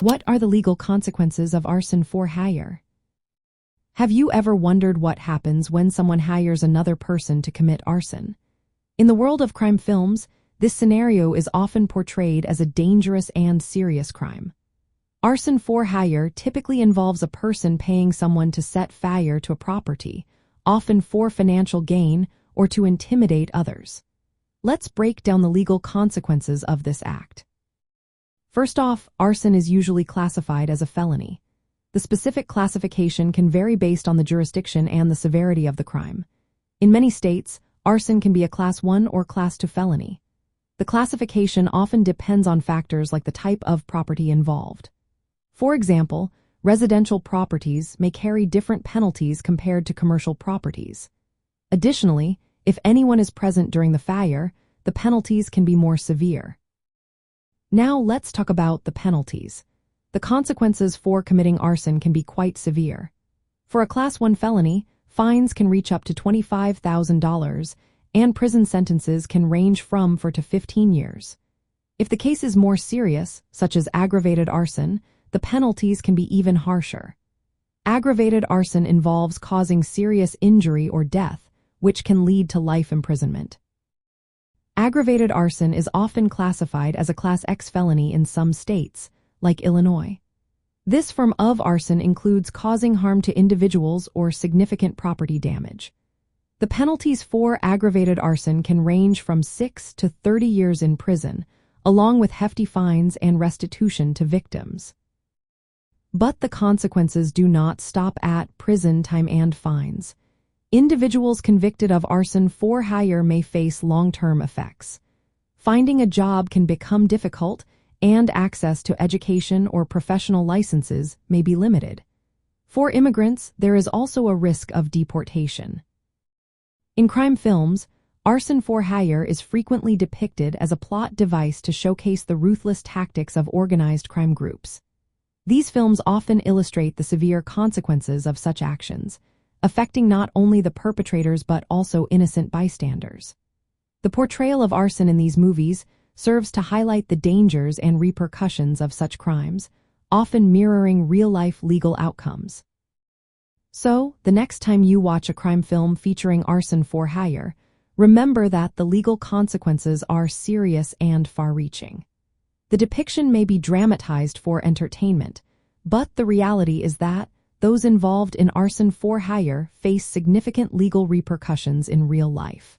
What are the legal consequences of arson for hire? Have you ever wondered what happens when someone hires another person to commit arson? In the world of crime films, this scenario is often portrayed as a dangerous and serious crime. Arson for hire typically involves a person paying someone to set fire to a property, often for financial gain or to intimidate others. Let's break down the legal consequences of this act. First off, arson is usually classified as a felony. The specific classification can vary based on the jurisdiction and the severity of the crime. In many states, arson can be a Class 1 or Class 2 felony. The classification often depends on factors like the type of property involved. For example, residential properties may carry different penalties compared to commercial properties. Additionally, if anyone is present during the fire, the penalties can be more severe. Now let's talk about the penalties. The consequences for committing arson can be quite severe. For a Class 1 felony, fines can reach up to $25,000, and prison sentences can range from 4 to 15 years. If the case is more serious, such as aggravated arson, the penalties can be even harsher. Aggravated arson involves causing serious injury or death, which can lead to life imprisonment. Aggravated arson is often classified as a Class X felony in some states, like Illinois. This form of arson includes causing harm to individuals or significant property damage. The penalties for aggravated arson can range from 6 to 30 years in prison, along with hefty fines and restitution to victims. But the consequences do not stop at prison time and fines. Individuals convicted of arson for hire may face long-term effects. Finding a job can become difficult, and access to education or professional licenses may be limited. For immigrants, there is also a risk of deportation. In crime films, arson for hire is frequently depicted as a plot device to showcase the ruthless tactics of organized crime groups. These films often illustrate the severe consequences of such actions, affecting not only the perpetrators but also innocent bystanders. The portrayal of arson in these movies serves to highlight the dangers and repercussions of such crimes, often mirroring real-life legal outcomes. So, the next time you watch a crime film featuring arson for hire, remember that the legal consequences are serious and far-reaching. The depiction may be dramatized for entertainment, but the reality is that those involved in arson for hire face significant legal repercussions in real life.